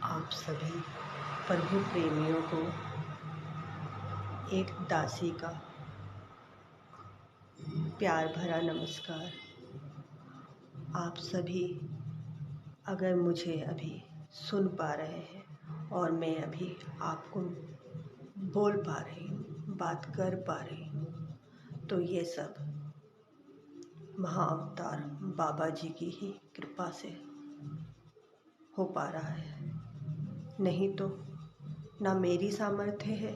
आप सभी प्रभु प्रेमियों को एक दासी का प्यार भरा नमस्कार। आप सभी अगर मुझे अभी सुन पा रहे हैं और मैं अभी आपको बोल पा रही हूँ, बात कर पा रही हूँ, तो ये सब महाअवतार बाबा जी की ही कृपा से हो पा रहा है। नहीं तो ना मेरी सामर्थ्य है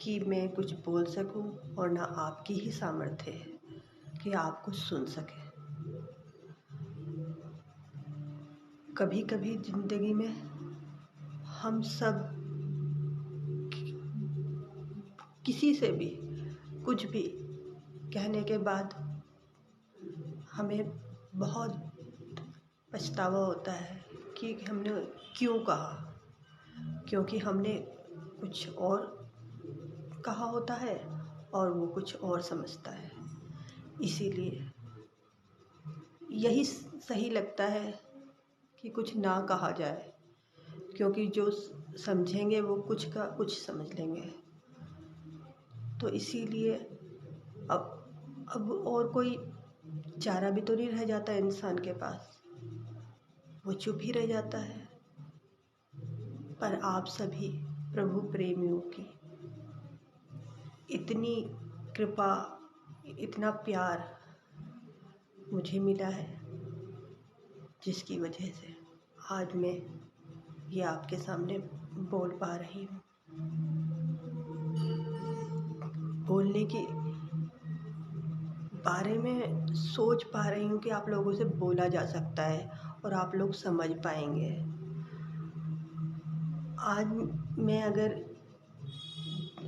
कि मैं कुछ बोल सकूं और ना आपकी ही सामर्थ्य है कि आप कुछ सुन सकें। कभी कभी ज़िंदगी में हम सब किसी से भी कुछ भी कहने के बाद हमें बहुत पछतावा होता है कि हमने क्यों कहा, क्योंकि हमने कुछ और कहा होता है और वो कुछ और समझता है। इसीलिए यही सही लगता है कि कुछ ना कहा जाए, क्योंकि जो समझेंगे वो कुछ का कुछ समझ लेंगे। तो इसीलिए अब और कोई चारा भी तो नहीं रह जाता इंसान के पास, वो चुप ही रह जाता है। पर आप सभी प्रभु प्रेमियों की इतनी कृपा, इतना प्यार मुझे मिला है, जिसकी वजह से आज मैं ये आपके सामने बोल पा रही हूँ। बोलने के बारे में सोच पा रही हूँ कि आप लोगों से बोला जा सकता है और आप लोग समझ पाएंगे। आज मैं अगर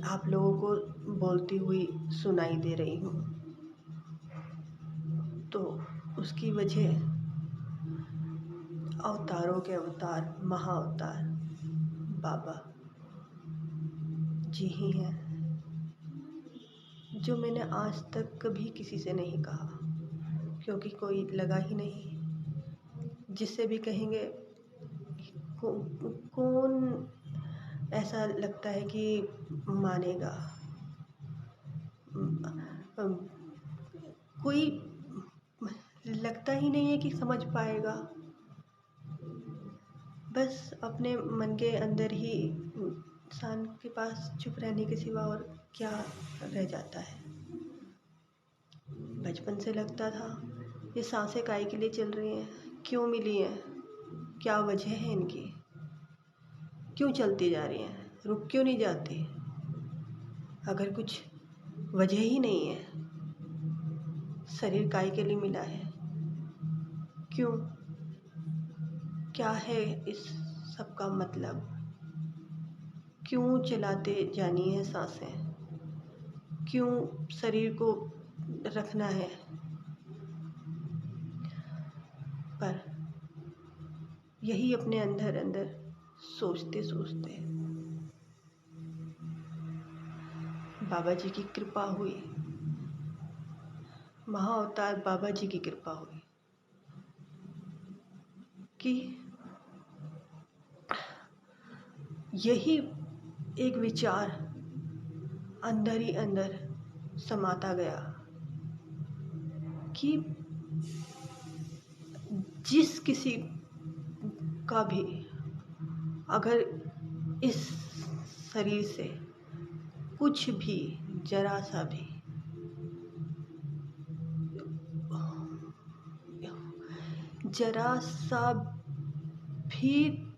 आप लोगों को बोलती हुई सुनाई दे रही हूँ तो उसकी वजह अवतारों के अवतार महाअवतार बाबा जी ही हैं, जो मैंने आज तक कभी किसी से नहीं कहा, क्योंकि कोई लगा ही नहीं। जिससे भी कहेंगे कौन ऐसा लगता है कि मानेगा, कोई लगता ही नहीं है कि समझ पाएगा। बस अपने मन के अंदर ही इंसान के पास चुप रहने के सिवा और क्या रह जाता है। बचपन से लगता था ये सांसें काहे के लिए चल रही हैं, क्यों मिली हैं, क्या वजह है इनकी, क्यों चलती जा रही हैं, रुक क्यों नहीं जाती। अगर कुछ वजह ही नहीं है, शरीर काहे के लिए मिला है, क्यों, क्या है इस सब का मतलब, क्यों चलाते जानी है सांसें, क्यों शरीर को रखना है। पर यही अपने अंदर अंदर सोचते सोचते बाबा जी की कृपा हुई, महाअवतार बाबा जी की कृपा हुई कि यही एक विचार अंदर ही अंदर समाता गया कि जिस किसी का भी अगर इस शरीर से कुछ भी जरा सा भी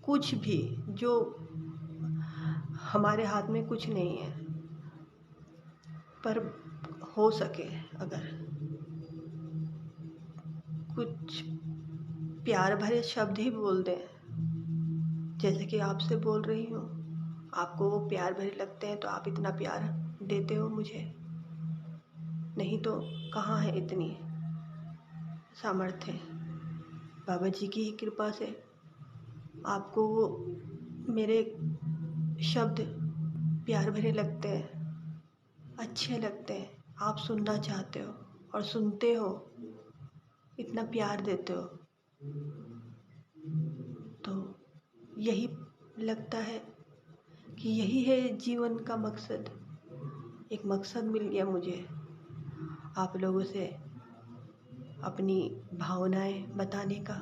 कुछ भी जो हमारे हाथ में कुछ नहीं है, पर हो सके अगर कुछ प्यार भरे शब्द ही बोल दें, जैसे कि आपसे बोल रही हूँ, आपको वो प्यार भरे लगते हैं तो आप इतना प्यार देते हो मुझे। नहीं तो कहाँ है इतनी सामर्थ्य। बाबा जी की कृपा से आपको वो मेरे शब्द प्यार भरे लगते हैं, अच्छे लगते हैं, आप सुनना चाहते हो और सुनते हो, इतना प्यार देते हो। तो यही लगता है कि यही है जीवन का मकसद। एक मकसद मिल गया मुझे आप लोगों से अपनी भावनाएं बताने का।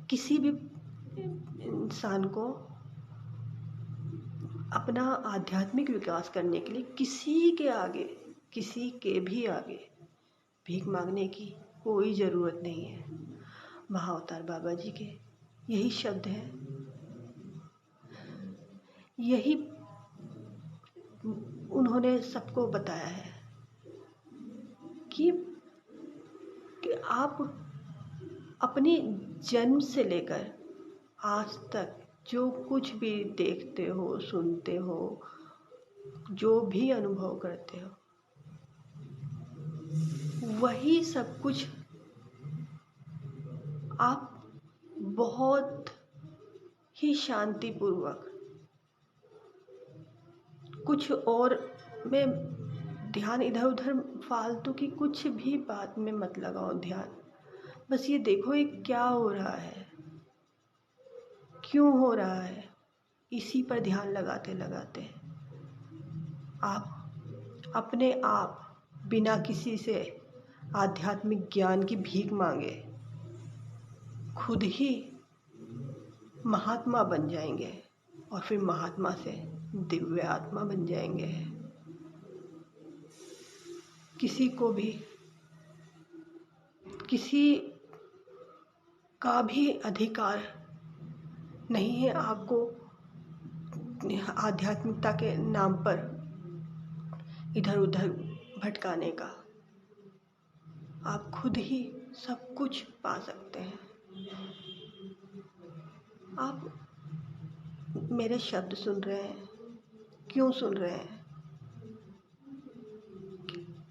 किसी भी इंसान को अपना आध्यात्मिक विकास करने के लिए किसी के भी आगे भीख मांगने की कोई ज़रूरत नहीं है। महाअवतार बाबा जी के यही शब्द हैं, यही उन्होंने सबको बताया है कि आप अपने जन्म से लेकर आज तक जो कुछ भी देखते हो, सुनते हो, जो भी अनुभव करते हो, वही सब कुछ आप बहुत ही शांतिपूर्वक, कुछ और में ध्यान इधर उधर फालतू की कुछ भी बात में मत लगाओ ध्यान। बस ये देखो ये क्या हो रहा है, क्यों हो रहा है, इसी पर ध्यान लगाते लगाते आप अपने आप बिना किसी से आध्यात्मिक ज्ञान की भीख मांगे खुद ही महात्मा बन जाएंगे और फिर महात्मा से दिव्य आत्मा बन जाएंगे। किसी को भी किसी का भी अधिकार नहीं है आपको आध्यात्मिकता के नाम पर इधर उधर भटकाने का। आप खुद ही सब कुछ पा सकते हैं। आप मेरे शब्द सुन रहे हैं, क्यों सुन रहे हैं?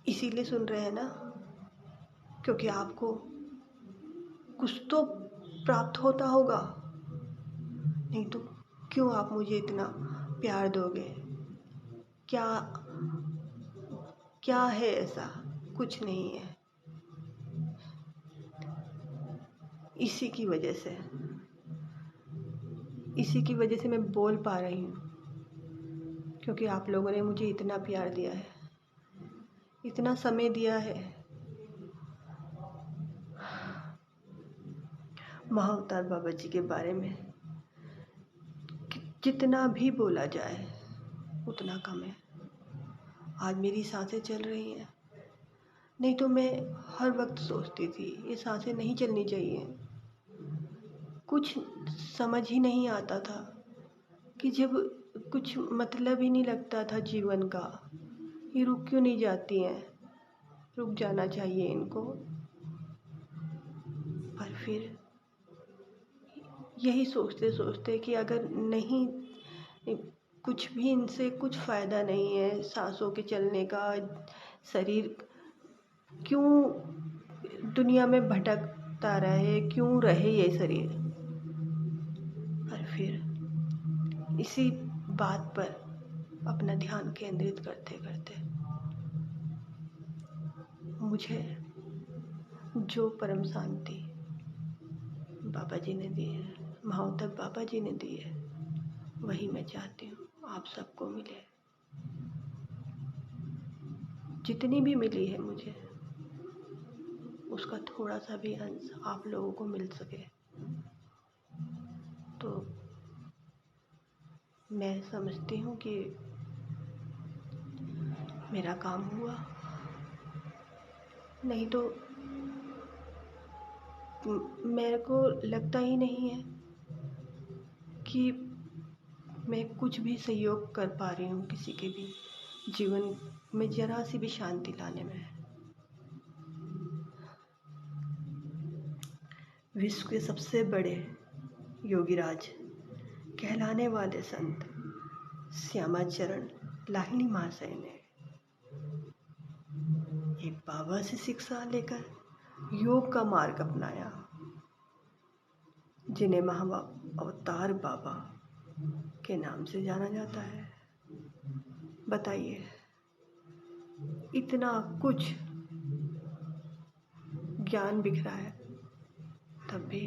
इसीलिए सुन रहे हैं ना क्योंकि आपको कुछ तो प्राप्त होता होगा, नहीं तो क्यों आप मुझे इतना प्यार दोगे? क्या क्या है ऐसा? कुछ नहीं है। इसी की वजह से मैं बोल पा रही हूँ क्योंकि आप लोगों ने मुझे इतना प्यार दिया है, इतना समय दिया है। महाअवतार बाबा जी के बारे में जितना भी बोला जाए उतना कम है। आज मेरी सांसें चल रही हैं, नहीं तो मैं हर वक्त सोचती थी ये सांसें नहीं चलनी चाहिए। कुछ समझ ही नहीं आता था कि जब कुछ मतलब ही नहीं लगता था जीवन का, ये रुक क्यों नहीं जाती हैं? रुक जाना चाहिए इनको। पर फिर यही सोचते सोचते कि अगर नहीं, कुछ भी इनसे कुछ फ़ायदा नहीं है सांसों के चलने का, शरीर क्यों दुनिया में भटकता रहे, क्यों रहे ये शरीर। और फिर इसी बात पर अपना ध्यान केंद्रित करते करते मुझे जो परम शांति बाबा जी ने दी है, महाअवतार बाबा जी ने दी है, वही मैं चाहती हूँ आप सबको मिले। जितनी भी मिली है मुझे उसका थोड़ा सा भी अंश आप लोगों को मिल सके तो मैं समझती हूँ कि मेरा काम हुआ। नहीं तो मेरे को लगता ही नहीं है कि मैं कुछ भी सहयोग कर पा रही हूँ किसी के भी जीवन में जरा सी भी शांति लाने में। विश्व के सबसे बड़े योगीराज कहलाने वाले संत श्यामाचरण लाहिड़ी महाशय ने एक बाबा से शिक्षा लेकर योग का मार्ग अपनाया, जिन्हें महाअवतार बाबा के नाम से जाना जाता है। बताइए, इतना कुछ ज्ञान बिखरा है, तब भी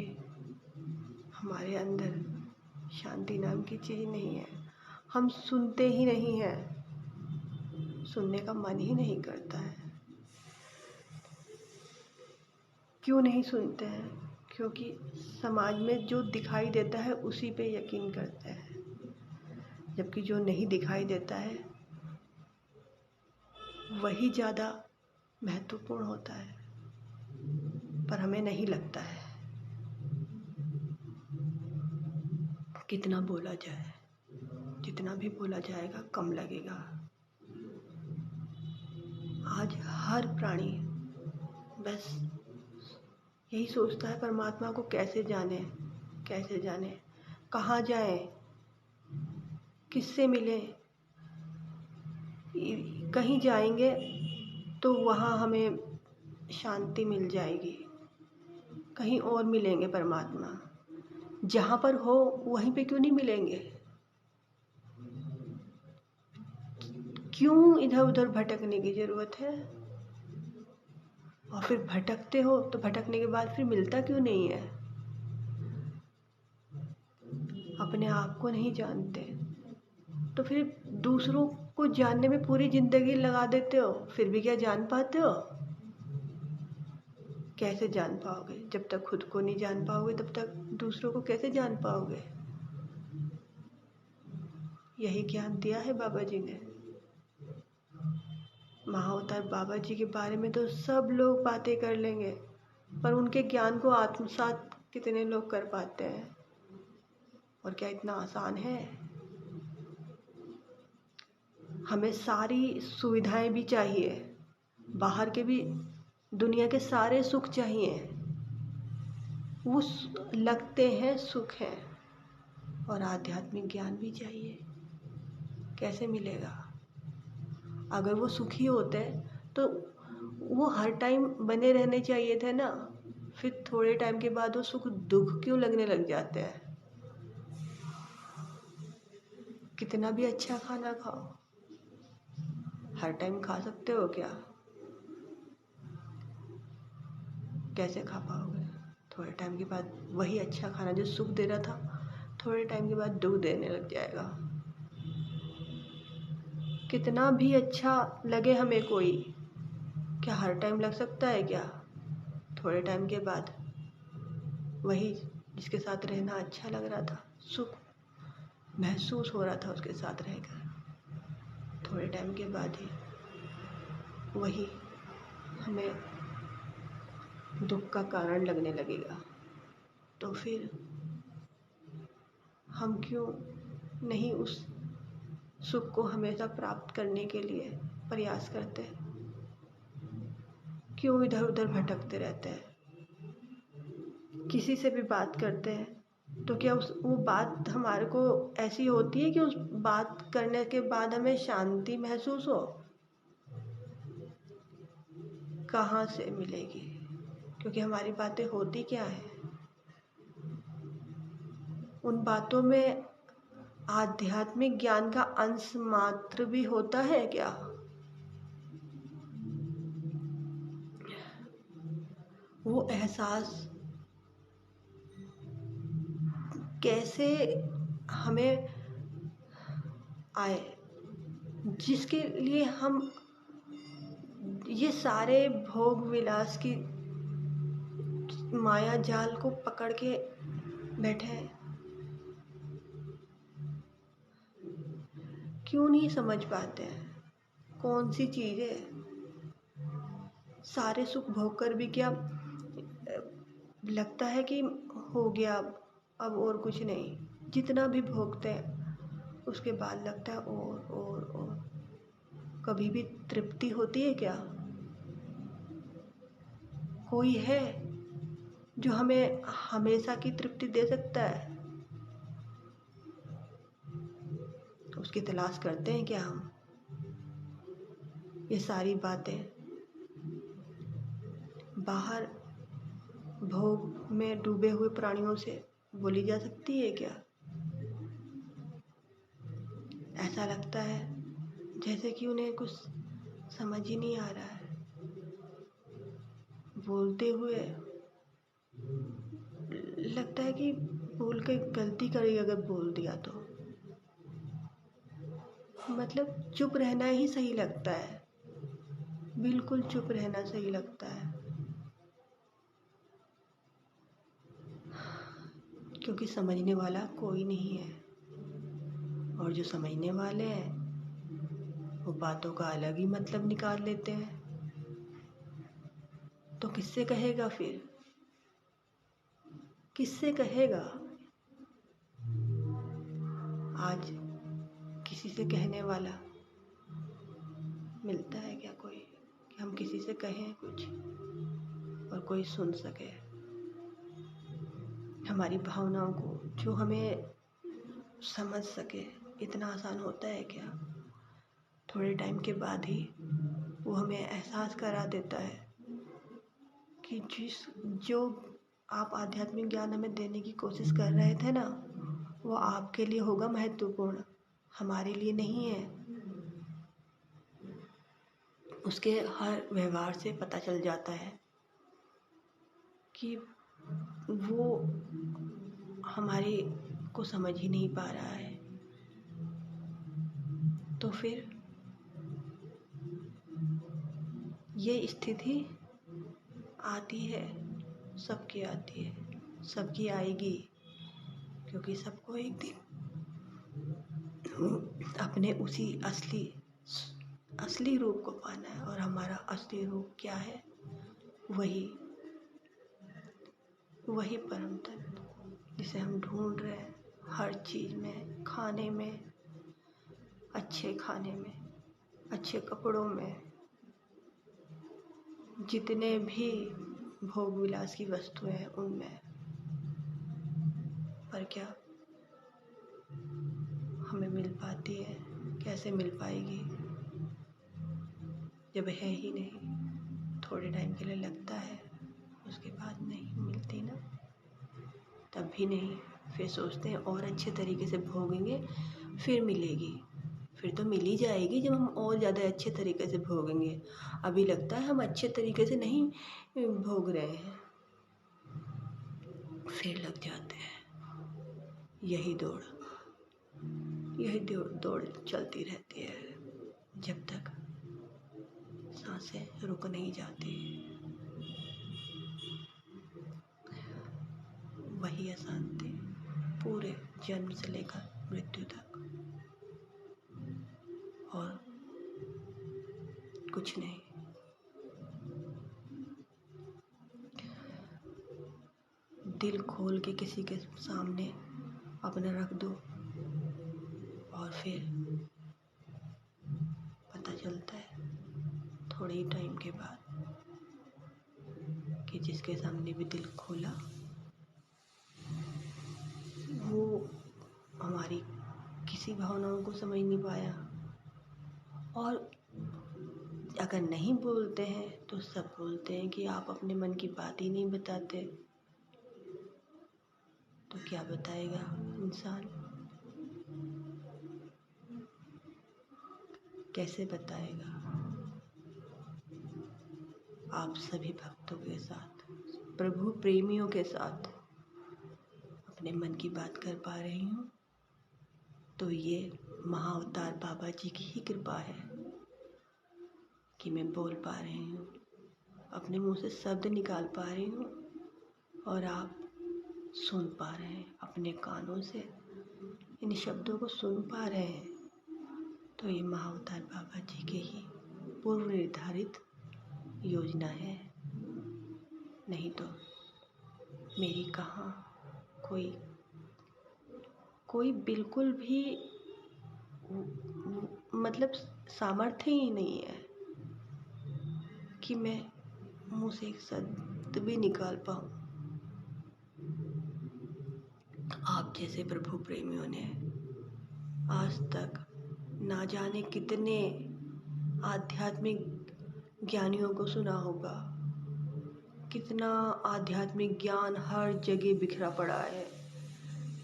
हमारे अंदर शांति नाम की चीज़ नहीं है। हम सुनते ही नहीं हैं, सुनने का मन ही नहीं करता है। क्यों नहीं सुनते हैं? क्योंकि समाज में जो दिखाई देता है उसी पे यकीन करते हैं, जबकि जो नहीं दिखाई देता है वही ज़्यादा महत्वपूर्ण होता है, पर हमें नहीं लगता है। कितना बोला जाए, जितना भी बोला जाएगा कम लगेगा। आज हर प्राणी बस यही सोचता है परमात्मा को कैसे जाने, कैसे जाने, कहाँ जाएं, किससे मिलें। कहीं जाएंगे तो वहाँ हमें शांति मिल जाएगी, कहीं और मिलेंगे परमात्मा, जहाँ पर हो वहीं पे क्यों नहीं मिलेंगे? क्यों इधर उधर भटकने की ज़रूरत है? और फिर भटकते हो तो भटकने के बाद फिर मिलता क्यों नहीं है? अपने आप को नहीं जानते तो फिर दूसरों को जानने में पूरी ज़िंदगी लगा देते हो, फिर भी क्या जान पाते हो? कैसे जान पाओगे? जब तक खुद को नहीं जान पाओगे तब तक दूसरों को कैसे जान पाओगे? यही ज्ञान दिया है बाबा जी ने। महाअवतार बाबा जी के बारे में तो सब लोग बातें कर लेंगे, पर उनके ज्ञान को आत्मसात कितने लोग कर पाते हैं? और क्या इतना आसान है? हमें सारी सुविधाएं भी चाहिए, बाहर के भी दुनिया के सारे सुख चाहिए, वो लगते हैं सुख हैं, और आध्यात्मिक ज्ञान भी चाहिए। कैसे मिलेगा? अगर वो सुखी होते तो वो हर टाइम बने रहने चाहिए थे ना, फिर थोड़े टाइम के बाद वो सुख दुख क्यों लगने लग जाते हैं? कितना भी अच्छा खाना खाओ, हर टाइम खा सकते हो क्या? कैसे खा पाओगे? थोड़े टाइम के बाद वही अच्छा खाना जो सुख दे रहा था, थोड़े टाइम के बाद दुख देने लग जाएगा। कितना भी अच्छा लगे हमें कोई, क्या हर टाइम लग सकता है क्या? थोड़े टाइम के बाद वही जिसके साथ रहना अच्छा लग रहा था, सुख महसूस हो रहा था उसके साथ रहकर, थोड़े टाइम के बाद ही वही हमें दुख का कारण लगने लगेगा। तो फिर हम क्यों नहीं उस सुख को हमेशा प्राप्त करने के लिए प्रयास करते हैं? क्यों इधर उधर भटकते रहते हैं? किसी से भी बात करते हैं तो क्या वो बात हमारे को ऐसी होती है कि उस बात करने के बाद हमें शांति महसूस हो? कहाँ से मिलेगी? क्योंकि हमारी बातें होती क्या है? उन बातों में आध्यात्मिक ज्ञान का अंश मात्र भी होता है क्या? वो एहसास कैसे हमें आए जिसके लिए हम ये सारे भोग विलास की माया जाल को पकड़ के बैठे हैं? क्यों नहीं समझ पाते हैं? कौन सी चीज़ है? सारे सुख भोग कर भी क्या लगता है कि हो गया, अब और कुछ नहीं? जितना भी भोगते हैं उसके बाद लगता है और कभी भी तृप्ति होती है क्या? कोई है जो हमें हमेशा की तृप्ति दे सकता है? उसकी तलाश करते हैं क्या हम? ये सारी बातें बाहर भोग में डूबे हुए प्राणियों से बोली जा सकती है क्या? ऐसा लगता है जैसे कि उन्हें कुछ समझ ही नहीं आ रहा है। बोलते हुए लगता है कि भूल के गलती करी अगर बोल दिया तो मतलब चुप रहना ही सही लगता है, बिल्कुल चुप रहना सही लगता है, क्योंकि समझने वाला कोई नहीं है और जो समझने वाले हैं वो बातों का अलग ही मतलब निकाल लेते हैं। तो किससे कहेगा फिर, किससे कहेगा? आज किसी से कहने वाला मिलता है क्या कोई, कि हम किसी से कहें कुछ और कोई सुन सके हमारी भावनाओं को, जो हमें समझ सके? इतना आसान होता है क्या? थोड़े टाइम के बाद ही वो हमें एहसास करा देता है कि जो आप आध्यात्मिक ज्ञान हमें देने की कोशिश कर रहे थे ना, वो आपके लिए होगा महत्वपूर्ण, हमारे लिए नहीं है। उसके हर व्यवहार से पता चल जाता है कि वो हमारे को समझ ही नहीं पा रहा है। तो फिर ये स्थिति आती है, सबकी आती है, सबकी आएगी, क्योंकि सबको एक दिन अपने उसी असली रूप को पाना है। और हमारा असली रूप क्या है? वही परम तत्व जिसे हम ढूंढ रहे हैं, हर चीज़ में, खाने में, अच्छे खाने में, अच्छे कपड़ों में, जितने भी भोग विलास की वस्तुएं हैं उनमें। पर क्या हमें मिल पाती है? कैसे मिल पाएगी जब है ही नहीं? थोड़े टाइम के लिए लगता है, उसके बाद नहीं मिलती ना, तब भी नहीं। फिर सोचते हैं और अच्छे तरीके से भोगेंगे फिर मिलेगी। फिर तो मिल ही जाएगी जब हम और ज़्यादा अच्छे तरीके से भोगेंगे। अभी लगता है हम अच्छे तरीके से नहीं भोग रहे हैं, फिर लग जाते हैं। यही दौड़ चलती रहती है जब तक सांसें रुक नहीं जाती। वही अशांति पूरे जन्म से लेकर मृत्यु तक, और कुछ नहीं। दिल खोल के किसी के सामने अपना रख दो और फिर पता चलता है थोड़े ही टाइम के बाद कि जिसके सामने भी दिल खोला वो हमारी किसी भावनाओं को समझ नहीं पाया। और अगर नहीं बोलते हैं तो सब बोलते हैं कि आप अपने मन की बात ही नहीं बताते। तो क्या बताएगा इंसान? कैसे बताएगा? आप सभी भक्तों के साथ, प्रभु प्रेमियों के साथ अपने मन की बात कर पा रही हूँ तो ये महाअवतार बाबा जी की ही कृपा है कि मैं बोल पा रही हूँ, अपने मुंह से शब्द निकाल पा रही हूँ और आप सुन पा रहे हैं, अपने कानों से इन शब्दों को सुन पा रहे हैं। तो ये महाअवतार बाबा जी के ही पूर्व निर्धारित योजना है, नहीं तो मेरी कहाँ कोई बिल्कुल भी मतलब सामर्थ्य ही नहीं है कि मैं मुंह से एक शब्द भी निकाल पाऊँ। आप जैसे प्रभु प्रेमियों ने आज तक ना जाने कितने आध्यात्मिक ज्ञानियों को सुना होगा, कितना आध्यात्मिक ज्ञान हर जगह बिखरा पड़ा है।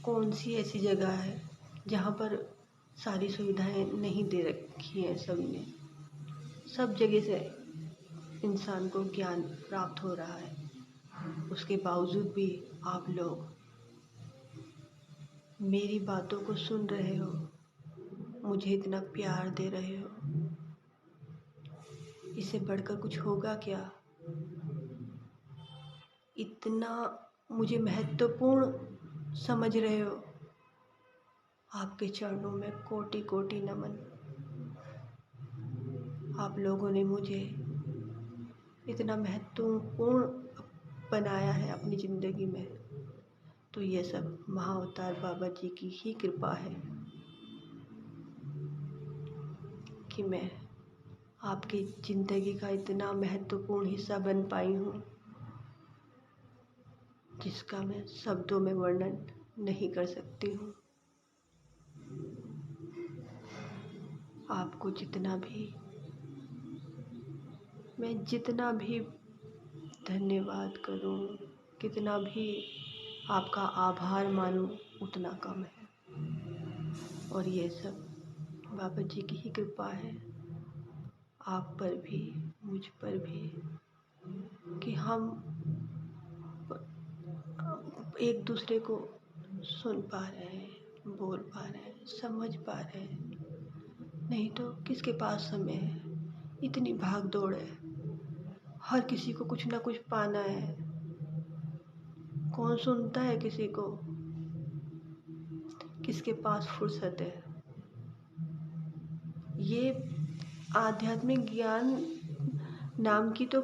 कौन सी ऐसी जगह है जहाँ पर सारी सुविधाएं नहीं दे रखी हैं सबने? सब जगह से इंसान को ज्ञान प्राप्त हो रहा है, उसके बावजूद भी आप लोग मेरी बातों को सुन रहे हो, मुझे इतना प्यार दे रहे हो। इससे बढ़कर कुछ होगा क्या? इतना मुझे महत्वपूर्ण समझ रहे हो। आपके चरणों में कोटि कोटि नमन। आप लोगों ने मुझे इतना महत्वपूर्ण बनाया है अपनी ज़िंदगी में, तो ये सब महाअवतार बाबा जी की ही कृपा है कि मैं आपकी ज़िंदगी का इतना महत्वपूर्ण हिस्सा बन पाई हूँ, जिसका मैं शब्दों में वर्णन नहीं कर सकती हूँ। आपको मैं जितना भी धन्यवाद करूँ, कितना भी आपका आभार मानूँ, उतना कम है। और ये सब बाबा जी की ही कृपा है, आप पर भी, मुझ पर भी, कि हम एक दूसरे को सुन पा रहे हैं, बोल पा रहे हैं, समझ पा रहे हैं। नहीं तो किसके पास समय है? इतनी भाग दौड़ है, हर किसी को कुछ ना कुछ पाना है। कौन सुनता है किसी को? किसके पास फुर्सत है? ये आध्यात्मिक ज्ञान नाम की तो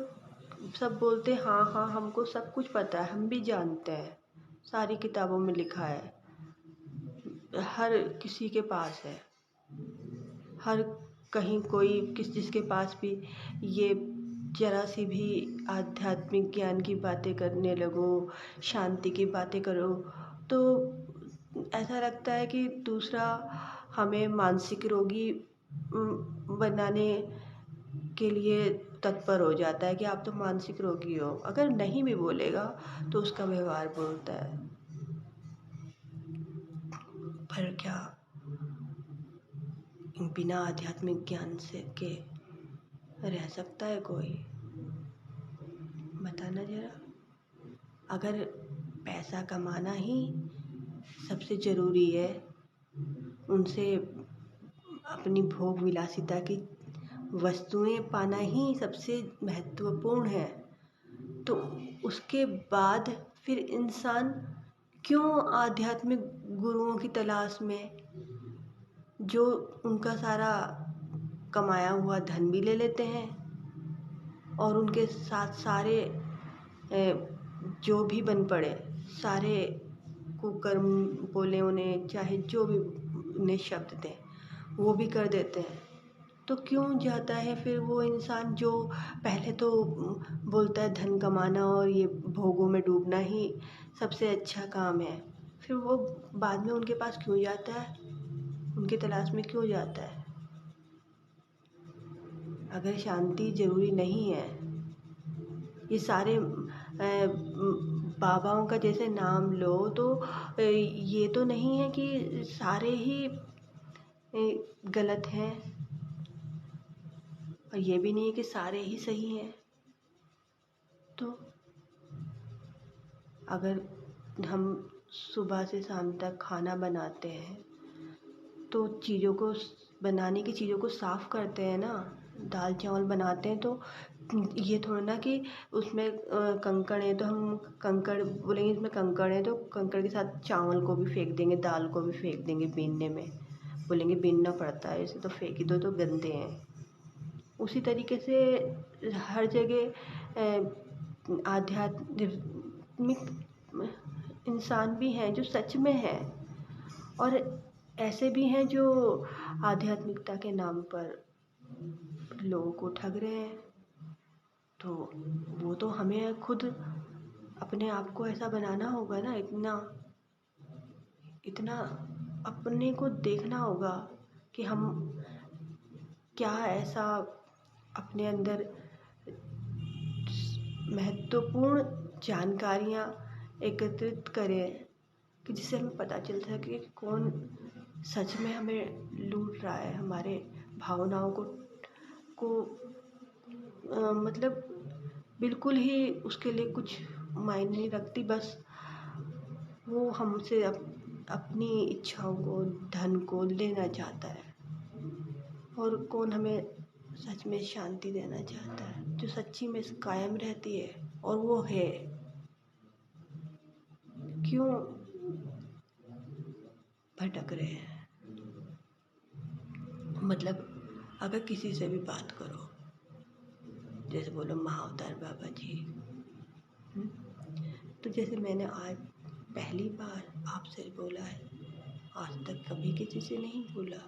सब बोलते हैं, हाँ हाँ हमको सब कुछ पता है, हम भी जानते हैं, सारी किताबों में लिखा है, हर किसी के पास है। हर कहीं कोई जिसके पास भी ये जरा सी भी आध्यात्मिक ज्ञान की बातें करने लगो, शांति की बातें करो, तो ऐसा लगता है कि दूसरा हमें मानसिक रोगी बनाने के लिए तत्पर हो जाता है कि आप तो मानसिक रोगी हो। अगर नहीं भी बोलेगा तो उसका व्यवहार बोलता है। पर क्या बिना आध्यात्मिक ज्ञान से के रह सकता है कोई? बताना जरा। अगर पैसा कमाना ही सबसे ज़रूरी है, उनसे अपनी भोग विलासिता की वस्तुएं पाना ही सबसे महत्वपूर्ण है, तो उसके बाद फिर इंसान क्यों आध्यात्मिक गुरुओं की तलाश में, जो उनका सारा कमाया हुआ धन भी ले लेते हैं और उनके साथ सारे जो भी बन पड़े, सारे कुकर्म बोले उन्हें, चाहे जो भी उन्हें शब्द दें, वो भी कर देते हैं। तो क्यों जाता है फिर वो इंसान जो पहले तो बोलता है धन कमाना और ये भोगों में डूबना ही सबसे अच्छा काम है, फिर वो बाद में उनके पास क्यों जाता है? उनकी तलाश में क्यों जाता है? अगर शांति ज़रूरी नहीं है, ये सारे बाबाओं का जैसे नाम लो तो ये तो नहीं है कि सारे ही गलत हैं, और ये भी नहीं है कि सारे ही सही हैं। तो अगर हम सुबह से शाम तक खाना बनाते हैं तो चीज़ों को बनाने की चीज़ों को साफ़ करते हैं ना। दाल चावल बनाते हैं तो ये थोड़ा ना कि उसमें कंकड़ है तो हम कंकड़ बोलेंगे, इसमें कंकड़ है तो कंकड़ के साथ चावल को भी फेंक देंगे, दाल को भी फेंक देंगे बीनने में, बोलेंगे बीनना पड़ता है, इसे तो फेंक ही दो, तो गंदे हैं। उसी तरीके से हर जगह आध्यात्मिक इंसान भी हैं जो सच में हैं, और ऐसे भी हैं जो आध्यात्मिकता के नाम पर लोगों को ठग रहे हैं। तो वो तो हमें खुद अपने आप को ऐसा बनाना होगा ना, इतना अपने को देखना होगा कि हम क्या ऐसा अपने अंदर महत्वपूर्ण जानकारियाँ एकत्रित करें कि जिससे हमें पता चल सके कि कौन सच में हमें लूट रहा है, हमारे भावनाओं को मतलब बिल्कुल ही उसके लिए कुछ मायने नहीं रखती, बस वो हमसे अपनी इच्छाओं को, धन को लेना चाहता है, और कौन हमें सच में शांति देना चाहता है, जो सच्ची में कायम रहती है। और वो है। क्यों भटक रहे हैं? मतलब अगर किसी से भी बात करो, जैसे बोलो महाअवतार बाबा जी, तो जैसे मैंने आज पहली बार आपसे बोला है, आज तक कभी किसी से नहीं बोला,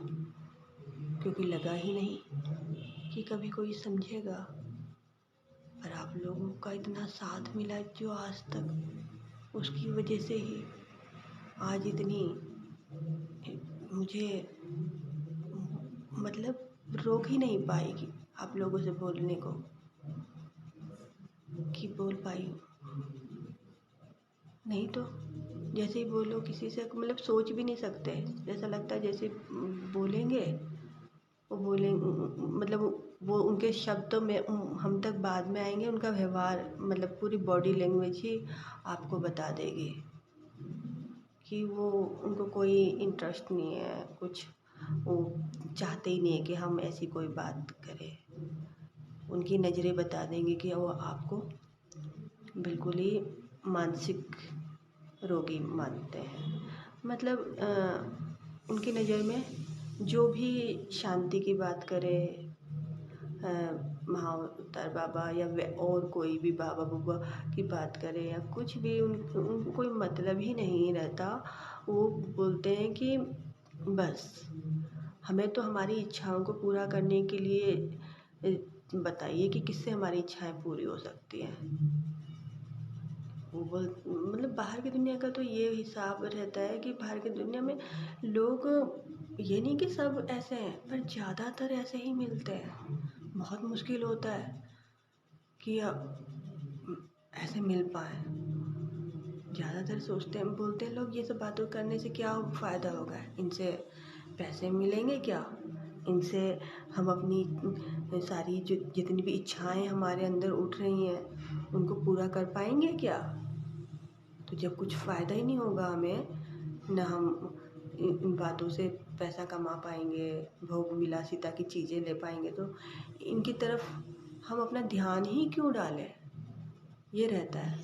क्योंकि लगा ही नहीं कि कभी कोई समझेगा। और आप लोगों का इतना साथ मिला जो आज तक, उसकी वजह से ही आज इतनी मुझे मतलब रोक ही नहीं पाएगी आप लोगों से बोलने को, कि बोल पाई हूँ। नहीं तो जैसे ही बोलो किसी से, मतलब सोच भी नहीं सकते, जैसा लगता है जैसे बोलेंगे, वो बोलेंगे, मतलब वो उनके शब्दों में हम तक बाद में आएंगे, उनका व्यवहार मतलब पूरी बॉडी लैंग्वेज ही आपको बता देगी कि वो, उनको कोई इंटरेस्ट नहीं है कुछ, वो चाहते ही नहीं है कि हम ऐसी कोई बात करें। उनकी नज़रें बता देंगी कि वो आपको बिल्कुल ही मानसिक रोगी मानते हैं। मतलब उनकी नज़र में जो भी शांति की बात करे, महाअवतार बाबा या और कोई भी बाबा बुबा की बात करे या कुछ भी, उनको कोई मतलब ही नहीं रहता। वो बोलते हैं कि बस हमें तो हमारी इच्छाओं को पूरा करने के लिए बताइए कि किससे हमारी इच्छाएं पूरी हो सकती हैं। वो मतलब बाहर की दुनिया का तो ये हिसाब रहता है कि बाहर की दुनिया में लोग, ये नहीं कि सब ऐसे हैं, पर ज़्यादातर ऐसे ही मिलते हैं। बहुत मुश्किल होता है कि ऐसे मिल पाए। ज़्यादातर सोचते हैं, बोलते हैं लोग, ये सब बातों करने से क्या फ़ायदा होगा, इनसे पैसे मिलेंगे क्या, इनसे हम अपनी सारी जो जितनी भी इच्छाएं हमारे अंदर उठ रही हैं उनको पूरा कर पाएंगे क्या। तो जब कुछ फ़ायदा ही नहीं होगा हमें, ना हम इन बातों से पैसा कमा पाएंगे, भोग विलासिता की चीज़ें ले पाएंगे, तो इनकी तरफ हम अपना ध्यान ही क्यों डालें, ये रहता है।